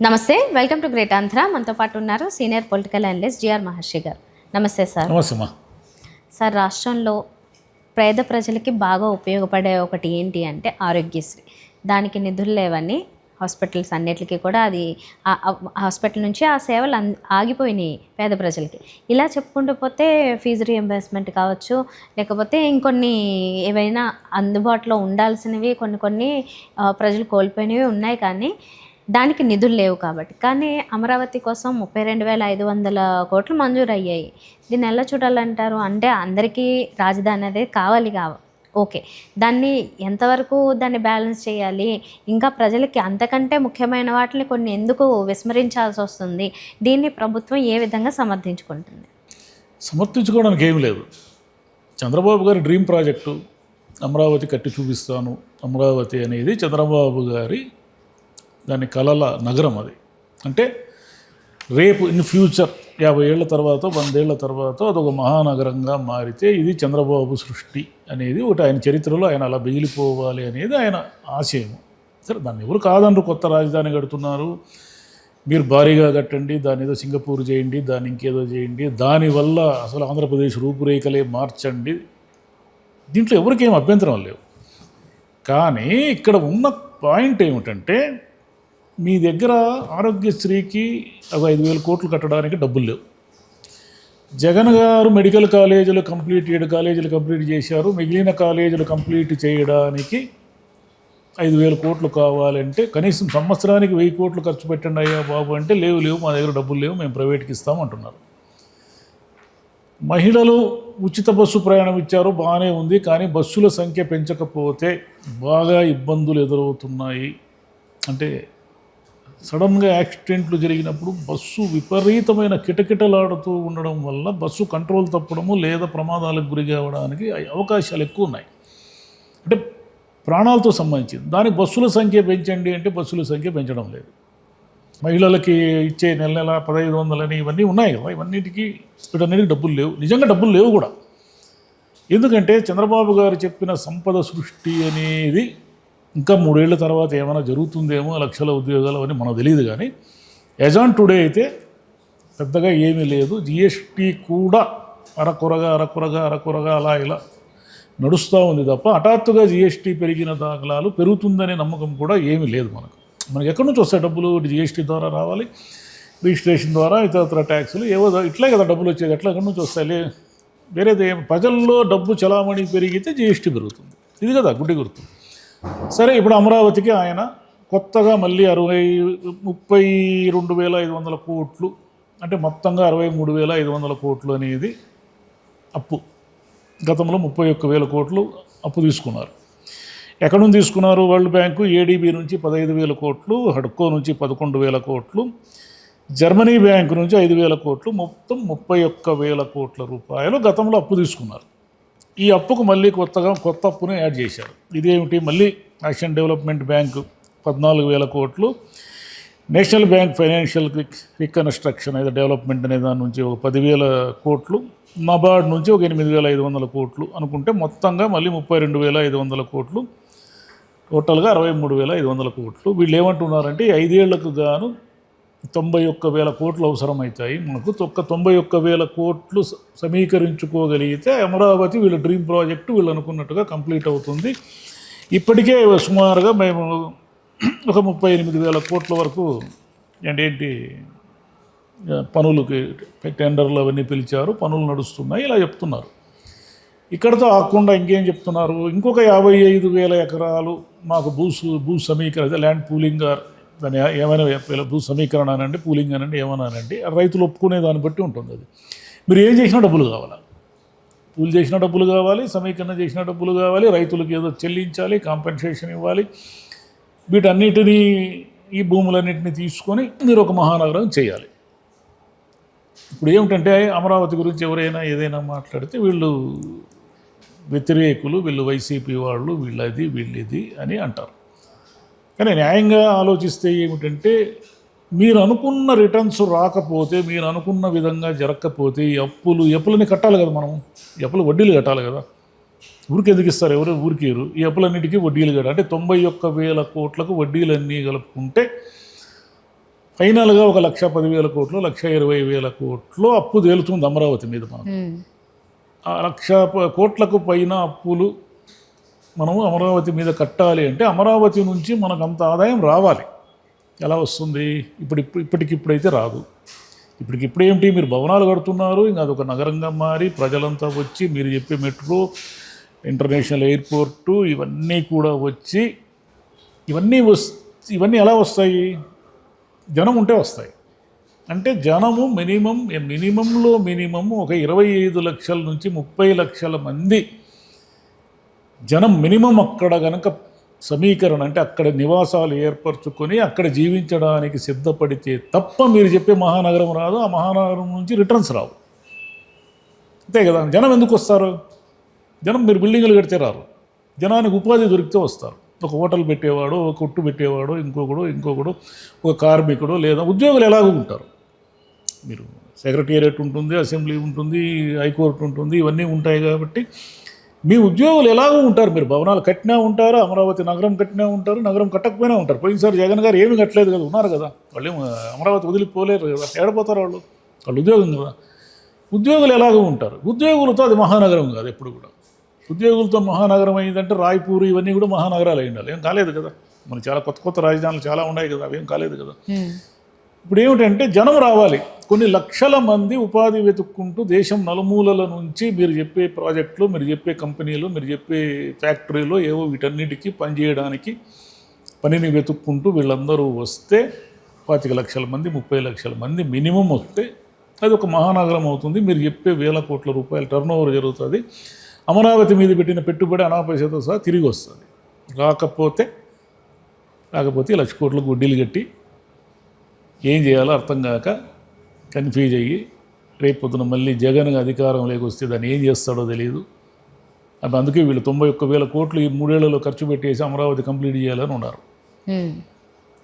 నమస్తే, welcome to great Andhra. మనతో పాటు ఉన్నారు సీనియర్ పొలిటికల్ అనలిస్ట్ జిఆర్ మహర్షి గారు. నమస్తే సార్. నమస్తే. సార్, రాష్ట్రంలో పేద ప్రజలకి బాగా ఉపయోగపడే ఒకటి ఏంటి అంటే ఆరోగ్యశ్రీ. దానికి నిధులు లేవని హాస్పిటల్స్ అన్నిటికీ కూడా అది హాస్పిటల్ నుంచి ఆ సేవలు ఆగిపోయినాయి పేద ప్రజలకి. ఇలా చెప్పుకుంటూ పోతే ఫీజు రియంబర్స్మెంట్ కావచ్చు, లేకపోతే ఇంకొన్ని ఏవైనా అందుబాటులో ఉండాల్సినవి కొన్ని ప్రజలు కోల్పోయినవి ఉన్నాయి, కానీ దానికి నిధులు లేవు కాబట్టి. కానీ అమరావతి కోసం 32,500 కోట్లు మంజూరు అయ్యాయి. దీన్ని ఎలా చూడాలంటారు? అంటే అందరికీ రాజధాని అనేది కావాలి ఓకే, దాన్ని ఎంతవరకు దాన్ని బ్యాలెన్స్ చేయాలి? ఇంకా ప్రజలకి అంతకంటే ముఖ్యమైన వాటిని కొన్ని ఎందుకు విస్మరించాల్సి వస్తుంది? దీన్ని ప్రభుత్వం ఏ విధంగా సమర్థించుకుంటుంది? సమర్థించుకోవడానికి ఏమి లేదు. చంద్రబాబు గారి డ్రీమ్ ప్రాజెక్టు అమరావతి కట్టి చూపిస్తాను. అమరావతి అనేది చంద్రబాబు గారి దాని కలల నగరం. అది అంటే రేపు ఇన్ ఫ్యూచర్ 50 ఏళ్ల తర్వాత 100 ఏళ్ల తర్వాత అదొక మహానగరంగా మారితే ఇది చంద్రబాబు సృష్టి అనేది ఒకటి. ఆయన చరిత్రలో ఆయన అలా మిగిలిపోవాలి అనేది ఆయన ఆశయము. సరే, దాన్ని ఎవరు కాదనరు. కొత్త రాజధాని కడుతున్నారు, మీరు భారీగా కట్టండి, దాని ఏదో సింగపూర్ చేయండి, దాన్ని ఇంకేదో చేయండి, దానివల్ల అసలు ఆంధ్రప్రదేశ్ రూపురేఖలే మార్చండి. దీంట్లో ఎవరికేం అభ్యంతరం లేవు. కానీ ఇక్కడ ఉన్న పాయింట్ ఏమిటంటే, మీ దగ్గర ఆరోగ్యశ్రీకి ఒక 5,000 కోట్లు కట్టడానికి డబ్బులు లేవు. జగన్ గారు మెడికల్ కాలేజీలు 7 కాలేజీలు కంప్లీట్ చేశారు. మిగిలిన కాలేజీలు కంప్లీట్ చేయడానికి 5,000 కోట్లు కావాలంటే కనీసం సంవత్సరానికి 1,000 కోట్లు ఖర్చు పెట్టండి అయ్యా బాబు అంటే, లేవు మా దగ్గర డబ్బులు లేవు, మేము ప్రైవేట్కి ఇస్తామంటున్నారు. మహిళలు ఉచిత బస్సు ప్రయాణం ఇచ్చారు, బాగానే ఉంది. కానీ బస్సుల సంఖ్య పెంచకపోతే బాగా ఇబ్బందులు ఎదురవుతున్నాయి. అంటే సడన్గా యాక్సిడెంట్లు జరిగినప్పుడు బస్సు విపరీతమైన కిటకిటలాడుతూ ఉండడం వల్ల బస్సు కంట్రోల్ తప్పడము లేదా ప్రమాదాలకు గురి కావడానికి అవకాశాలు ఎక్కువ ఉన్నాయి. అంటే ప్రాణాలతో సంబంధించింది. దానికి బస్సుల సంఖ్య పెంచండి అంటే బస్సుల సంఖ్య పెంచడం లేదు. మహిళలకి ఇచ్చే నెల 1,500 ఇవన్నీ ఉన్నాయి కదా, ఇవన్నిటికీ వీటన్నిటికీ డబ్బులు లేవు. నిజంగా డబ్బులు లేవు కూడా. ఎందుకంటే చంద్రబాబు గారు చెప్పిన సంపద సృష్టి అనేది ఇంకా 3 ఏళ్ల తర్వాత ఏమైనా జరుగుతుందేమో, లక్షల ఉద్యోగాలు అని మనకు తెలియదు. కానీ యాజ్ ఆన్ టుడే అయితే పెద్దగా ఏమీ లేదు. జిఎస్టీ కూడా అరకొరగా అలా ఇలా నడుస్తూ ఉంది తప్ప హఠాత్తుగా జిఎస్టీ పెరిగిన దాఖలాలు, పెరుగుతుందనే నమ్మకం కూడా ఏమీ లేదు. మనకి ఎక్కడి నుంచి వస్తాయి డబ్బులు? జిఎస్టీ ద్వారా రావాలి, రిజిస్ట్రేషన్ ద్వారా, ఇతర ట్యాక్సులు ఏవో ఇట్లే కదా డబ్బులు వచ్చేది. ఎక్కడి నుంచి వస్తాయి? వేరేది ప్రజల్లో డబ్బు చలామణి పెరిగితే జిఎస్టీ పెరుగుతుంది. ఇది కదా గుడ్డి గుర్తు. సరే, ఇప్పుడు అమరావతికి ఆయన కొత్తగా మళ్ళీ 32,500 కోట్లు అంటే మొత్తంగా 63,500 కోట్లు అనేది అప్పు. గతంలో 31,000 కోట్లు అప్పు తీసుకున్నారు. ఎక్కడి నుంచి తీసుకున్నారు? వరల్డ్ బ్యాంకు ఏడీబీ నుంచి 15,000 కోట్లు, హడ్కో నుంచి 11,000 కోట్లు, జర్మనీ బ్యాంకు నుంచి 5,000 కోట్లు, మొత్తం 31,000 కోట్ల రూపాయలు గతంలో అప్పు తీసుకున్నారు. ఈ అప్పుకు మళ్ళీ కొత్త అప్పును యాడ్ చేశారు. ఇదేమిటి? మళ్ళీ యాక్షన్ డెవలప్మెంట్ బ్యాంకు 14,000 కోట్లు, నేషనల్ బ్యాంక్ ఫైనాన్షియల్ రికన్స్ట్రక్షన్ అయితే డెవలప్మెంట్ అనే దాని నుంచి ఒక 10,000 కోట్లు, నబార్డ్ నుంచి ఒక 8,500 కోట్లు అనుకుంటే మొత్తంగా మళ్ళీ 32,500 కోట్లు, టోటల్గా 63,500 కోట్లు. వీళ్ళు ఏమంటున్నారంటే 5 ఏళ్లకు గాను 91,000 కోట్లు అవసరమవుతాయి. మనకు 91,000 కోట్లు సమీకరించుకోగలిగితే అమరావతి వీళ్ళ డ్రీమ్ ప్రాజెక్టు వీళ్ళు అనుకున్నట్టుగా కంప్లీట్ అవుతుంది. ఇప్పటికే సుమారుగా మేము ఒక 38,000 కోట్ల వరకు ఏంటి పనులకి టెండర్లు అవన్నీ పిలిచారు, పనులు నడుస్తున్నాయి, ఇలా చెప్తున్నారు. ఇక్కడతో ఆకుండా ఇంకేం చెప్తున్నారు? ఇంకొక 55,000 ఎకరాలు మాకు భూ సమీకరణ, ల్యాండ్ పూలింగ్, దాన్ని ఏమైనా భూ సమీకరణ అనండి, పూలింగ్ అనండి, ఏమైనా అనండి, రైతులు ఒప్పుకునే దాన్ని బట్టి ఉంటుంది. అది మీరు ఏం చేసినా డబ్బులు కావాలి. పూల్ చేసిన డబ్బులు కావాలి, సమీకరణ చేసిన డబ్బులు కావాలి, రైతులకు ఏదో చెల్లించాలి, కాంపెన్సేషన్ ఇవ్వాలి. వీటన్నిటినీ, ఈ భూములన్నింటినీ తీసుకొని మీరు ఒక మహానగరం చేయాలి. ఇప్పుడు ఏమిటంటే అమరావతి గురించి ఎవరైనా ఏదైనా మాట్లాడితే వీళ్ళు వ్యతిరేకులు, వీళ్ళు వైసీపీ వాళ్ళు, వీళ్ళది వీళ్ళది అని అంటారు. కానీ న్యాయంగా ఆలోచిస్తే ఏమిటంటే, మీరు అనుకున్న రిటర్న్స్ రాకపోతే, మీరు అనుకున్న విధంగా జరగకపోతే ఈ అప్పులని కట్టాలి కదా. మనం అప్పులు వడ్డీలు కట్టాలి కదా. ఊరికి ఎందుకు ఇస్తారు? ఎవరు ఊరికేరు. ఈ అప్పులన్నిటికీ వడ్డీలు కట్టాలి. అంటే 91,000 కోట్లకు వడ్డీలన్నీ కలుపుకుంటే ఫైనల్గా 1,10,000 కోట్లు 1,20,000 కోట్లు అప్పు తేలుతుంది అమరావతి మీద మనం. ఆ 1,00,000 కోట్లకు పైన అప్పులు మనము అమరావతి మీద కట్టాలి అంటే అమరావతి నుంచి మనకు అంత ఆదాయం రావాలి. ఎలా వస్తుంది? ఇప్పటికిప్పుడైతే రాదు. ఇప్పటికిప్పుడు ఏమిటి, మీరు భవనాలు కడుతున్నారు, ఇంకా అదొక నగరంగా మారి ప్రజలంతా వచ్చి మీరు చెప్పే మెట్రో, ఇంటర్నేషనల్ ఎయిర్పోర్టు ఇవన్నీ కూడా వచ్చి ఇవన్నీ ఎలా వస్తాయి? జనం ఉంటే వస్తాయి. అంటే జనము మినిమం ఒక 25 లక్షల నుంచి 30 లక్షల మంది జనం మినిమం అక్కడ కనుక సమీకరణ అంటే అక్కడ నివాసాలు ఏర్పరచుకొని అక్కడ జీవించడానికి సిద్ధపడితే తప్ప మీరు చెప్పే మహానగరం రాదు, ఆ మహానగరం నుంచి రిటర్న్స్ రావు. అంతే కదా. జనం ఎందుకు వస్తారు? జనం మీరు బిల్డింగులు కడితే రారు, జనానికి ఉపాధి దొరికితే వస్తారు. ఒక హోటల్ పెట్టేవాడు, ఒక కొట్టు పెట్టేవాడు, ఇంకొకడు ఒక కార్మికుడు, లేదా ఉద్యోగులు ఎలాగో ఉంటారు. మీరు సెక్రటేరియట్ ఉంటుంది, అసెంబ్లీ ఉంటుంది, హైకోర్టు ఉంటుంది, ఇవన్నీ ఉంటాయి కాబట్టి మీ ఉద్యోగులు ఎలాగో ఉంటారు. మీరు భవనాలు కట్టినా ఉంటారు, అమరావతి నగరం కట్టినా ఉంటారు, నగరం కట్టకపోయినా ఉంటారు. పోయినసారి జగన్ గారు ఏమీ కట్టలేదు కదా, ఉన్నారు కదా, వాళ్ళు అమరావతి వదిలిపోలేరు కదా, ఏడపోతారు వాళ్ళు ఉద్యోగం కదా. ఉద్యోగులు ఎలాగో ఉంటారు. ఉద్యోగులతో అది మహానగరం కాదు ఎప్పుడు కూడా. ఉద్యోగులతో మహానగరం అయిందంటే రాయ్పూర్ ఇవన్నీ కూడా మహానగరాలు అయి ఉండాలి. ఏం కాలేదు కదా. మనకి చాలా కొత్త రాజధానులు చాలా ఉన్నాయి కదా, అవేం కాలేదు కదా. ఇప్పుడు ఏమిటంటే జనం రావాలి, కొన్ని లక్షల మంది ఉపాధి వెతుక్కుంటూ దేశం నలుమూలల నుంచి మీరు చెప్పే ప్రాజెక్టులు, మీరు చెప్పే కంపెనీలు, మీరు చెప్పే ఫ్యాక్టరీలు ఏవో వీటన్నిటికీ పనిచేయడానికి పనిని వెతుక్కుంటూ వీళ్ళందరూ వస్తే 25 లక్షల మంది 30 లక్షల మంది మినిమం వస్తే అది ఒక మహానగరం అవుతుంది. మీరు చెప్పే వేల కోట్ల రూపాయల టర్నోవర్ జరుగుతుంది. అమరావతి మీద పెట్టిన పెట్టుబడి అనాపైసతో సహా తిరిగి వస్తుంది. రాకపోతే 1,00,000 కోట్లకు వడ్డీలు కట్టి ఏం చేయాలో అర్థం కాక కన్ఫ్యూజ్ అయ్యి రేపు పొద్దున మళ్ళీ జగన్ అధికారం లేకొస్తే దాన్ని ఏం చేస్తాడో తెలియదు. అందుకే వీళ్ళు 91,000 కోట్లు ఈ 3 ఏళ్లలో ఖర్చు పెట్టేసి అమరావతి కంప్లీట్ చేయాలని ఉన్నారు.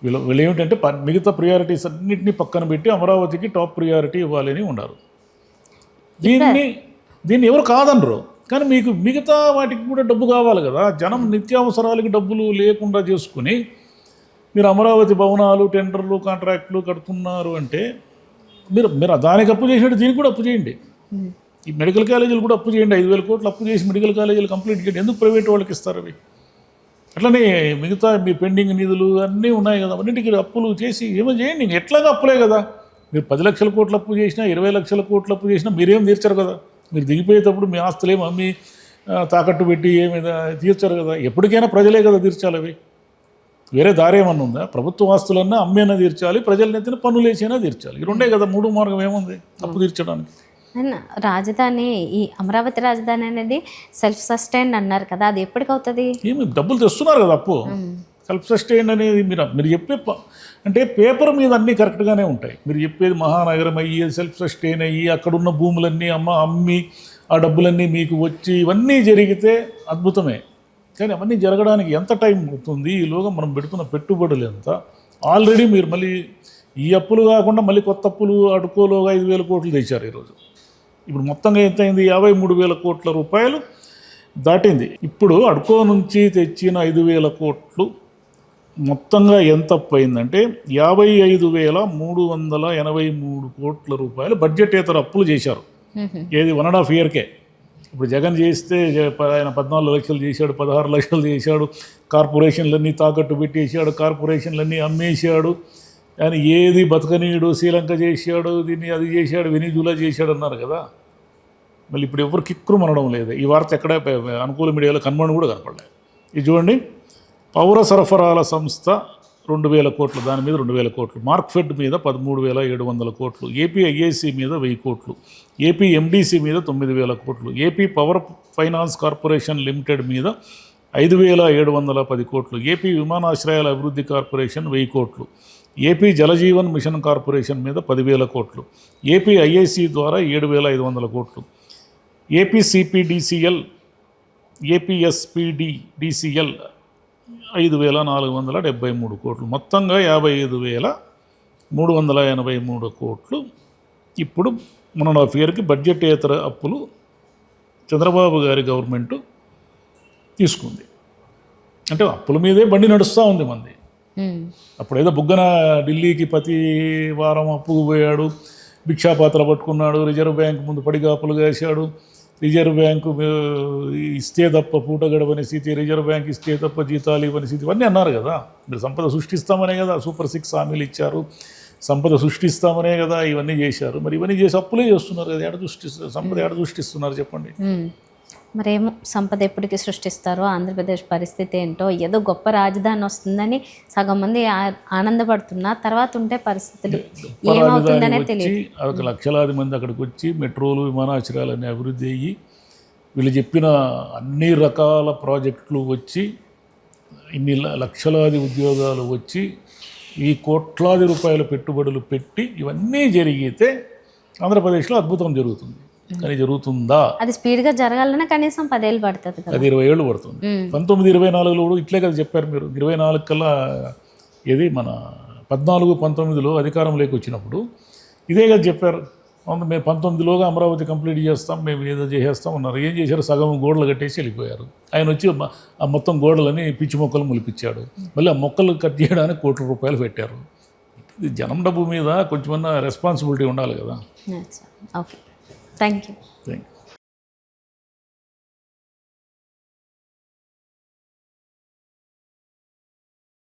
వీళ్ళు ఏమిటంటే మిగతా ప్రియారిటీస్ అన్నింటినీ పక్కన పెట్టి అమరావతికి టాప్ ప్రియారిటీ ఇవ్వాలని ఉన్నారు. దీన్ని ఎవరు కాదనరు, కానీ మీకు మిగతా వాటికి కూడా డబ్బు కావాలి కదా. జనం నిత్యావసరాలకి డబ్బులు లేకుండా చేసుకుని మీరు అమరావతి భవనాలు, టెండర్లు, కాంట్రాక్టులు కడుతున్నారు అంటే మీరు దానికి అప్పు చేసినట్టు దీనికి కూడా అప్పు చేయండి. ఈ మెడికల్ కాలేజీలు కూడా అప్పు చేయండి. 5,000 కోట్లు అప్పు చేసి మెడికల్ కాలేజీలు కంప్లీట్ చేయండి. ఎందుకు ప్రైవేట్ వాళ్ళకి ఇస్తారు అవి? అట్లనే మిగతా మీ పెండింగ్ నిధులు అన్నీ ఉన్నాయి కదా, అన్నింటికి అప్పులు చేసి ఏమో చేయండి. ఎట్లాగా అప్పులే కదా. మీరు 10 లక్షల కోట్లు అప్పు చేసినా, 20 లక్షల కోట్లు అప్పు చేసినా మీరేం తీర్చరు కదా. మీరు దిగిపోయేటప్పుడు మీ ఆస్తులేమో అమ్మి తాకట్టు పెట్టి ఏమి తీర్చరు కదా. ఎప్పటికైనా ప్రజలే కదా తీర్చాలి అవి. వేరే దారి ఏమన్నా ఉందా? ప్రభుత్వ ఆస్తులన్నా అమ్మేనా తీర్చాలి, ప్రజల నెత్తిన పన్నులు వేసైనా తీర్చాలి. ఈ రెండే కదా, 3 మార్గం ఏముంది అప్పు తీర్చడానికి. రాజధాని, ఈ అమరావతి రాజధాని అనేది సెల్ఫ్ సస్టైన్ అన్నారు కదా, అది ఎప్పటికవుతుంది? ఏమి డబ్బులు తెస్తున్నారు కదా అప్పు. సెల్ఫ్ సస్టైన్ అనేది మీరు చెప్పే అంటే పేపర్ మీద అన్నీ కరెక్ట్గానే ఉంటాయి. మీరు చెప్పేది మహానగరం అయ్యి సెల్ఫ్ సస్టైన్ అయ్యి అక్కడున్న భూములన్నీ అమ్మి ఆ డబ్బులన్నీ మీకు వచ్చి ఇవన్నీ జరిగితే అద్భుతమే. కానీ అవన్నీ జరగడానికి ఎంత టైం అవుతుంది? ఈలోగా మనం పెడుతున్న పెట్టుబడులు ఎంత? ఆల్రెడీ మీరు మళ్ళీ ఈ అప్పులు కాకుండా మళ్ళీ కొత్త అప్పులు అడుకోలోగా 5,000 కోట్లు తెచ్చారు ఈరోజు. ఇప్పుడు మొత్తంగా ఎంత అయింది? 53,000 కోట్ల రూపాయలు దాటింది. ఇప్పుడు అడుకో నుంచి తెచ్చిన 5,000 కోట్లు మొత్తంగా ఎంత అప్పు అయిందంటే 55,383 కోట్ల రూపాయలు బడ్జెటేతర అప్పులు చేశారు. ఏది 1.5 ఇయర్కే. ఇప్పుడు జగన్ చేస్తే ఆయన 14 లక్షలు చేశాడు, 16 లక్షలు చేశాడు, కార్పొరేషన్లన్నీ తాకట్టు పెట్టేశాడు, కార్పొరేషన్లన్నీ అమ్మేశాడు, ఆయన ఏది బతకనీయుడు, శ్రీలంక చేశాడు, దీన్ని అది చేశాడు, వెనిజులా చేశాడు అన్నారు కదా. మళ్ళీ ఇప్పుడు ఎవరు కిక్కురు మనడం లేదు. ఈ వార్త ఎక్కడ అనుకూల మీడియాలో కన్మని కూడా కనపడలేదు. ఇది చూడండి, పౌర సరఫరాల సంస్థ 2,000 కోట్లు, దాని మీద 2,000 కోట్లు, మార్క్ఫెడ్ మీద 13,700 కోట్లు, ఏపీ ఐఏసీ మీద 1,000 కోట్లు, ఏపీ ఎండీసీ మీద 9,000 కోట్లు, AP power finance corporation limited మీద 5,710 కోట్లు, ఏపీ విమానాశ్రయాల అభివృద్ధి కార్పొరేషన్ 1,000 కోట్లు, ఏపీ జలజీవన్ మిషన్ కార్పొరేషన్ మీద 10,000 కోట్లు, ఏపీ ఐఐసి ద్వారా 7,500 కోట్లు, ఏపీ సిపిడిసిఎల్, ఏపీఎస్పిడిసిఎల్ 5,473 కోట్లు, మొత్తంగా 55,383 కోట్లు. ఇప్పుడు 1.5 ఇయర్కి బడ్జెటేతర అప్పులు చంద్రబాబు గారి గవర్నమెంటు తీసుకుంది. అంటే అప్పుల మీదే బండి నడుస్తూ ఉంది మంది. అప్పుడేదో బుగ్గన ఢిల్లీకి ప్రతి వారం అప్పుకు పోయాడు, భిక్షాపాత్ర పట్టుకున్నాడు, రిజర్వ్ బ్యాంక్ ముందు పడిగాపులు వేశాడు, రిజర్వ్ బ్యాంకు ఇస్తే తప్ప పూట గడవని స్థితి, రిజర్వ్ బ్యాంక్ ఇస్తే తప్ప జీతాలు ఇవ్వని స్థితి, ఇవన్నీ అన్నారు కదా. మీరు సంపద సృష్టిస్తామనే కదా సూపర్ 6 హామీలు ఇచ్చారు, సంపద సృష్టిస్తామనే కదా ఇవన్నీ చేశారు. మరి ఇవన్నీ చేసి అప్పులే చేస్తున్నారు కదా, సంపద ఎక్కడ సృష్టిస్తున్నారు చెప్పండి. మరేమో సంపద ఎప్పటికీ సృష్టిస్తారో, ఆంధ్రప్రదేశ్ పరిస్థితి ఏంటో, ఏదో గొప్ప రాజధాని వస్తుందని సగం మంది ఆనందపడుతున్నా తర్వాత ఉంటే పరిస్థితులు ఏమవుతుందనే తెలియదు. ఒక లక్షలాది మంది అక్కడికి వచ్చి మెట్రోలు, విమానాశ్రయాలన్నీ అభివృద్ధి అయ్యి వీళ్ళు చెప్పిన అన్ని రకాల ప్రాజెక్టులు వచ్చి ఇన్ని లక్షలాది ఉద్యోగాలు వచ్చి ఈ కోట్లాది రూపాయల పెట్టుబడులు పెట్టి ఇవన్నీ జరిగితే ఆంధ్రప్రదేశ్లో అద్భుతం జరుగుతుంది. కానీ జరుగుతుందా? అది స్పీడ్గా జరగాలన్నా కనీసం 10 ఏళ్ళు పడుతుంది కదా. అది 20 ఏళ్ళు పడుతుంది. 1924లో కూడా ఇట్లే కదా చెప్పారు మీరు. 24 కల్లా ఏది మన 14-19లో అధికారంలోకి వచ్చినప్పుడు ఇదే కదా చెప్పారు. మేము 19లోగా అమరావతి కంప్లీట్ చేస్తాం, మేము ఏదో చేసేస్తాం అన్నారు. ఏం చేశారు? సగం గోడలు కట్టేసి వెళ్ళిపోయారు. ఆయన వచ్చి ఆ మొత్తం గోడలని పిచ్చి మొక్కలు మొలిపించాడు. మళ్ళీ ఆ మొక్కలు కట్ చేయడానికి ₹1 కోట్లు పెట్టారు. ఇది జనం డబ్బు మీద కొంచెమన్నా రెస్పాన్సిబిలిటీ ఉండాలి కదా. Okay, thank you.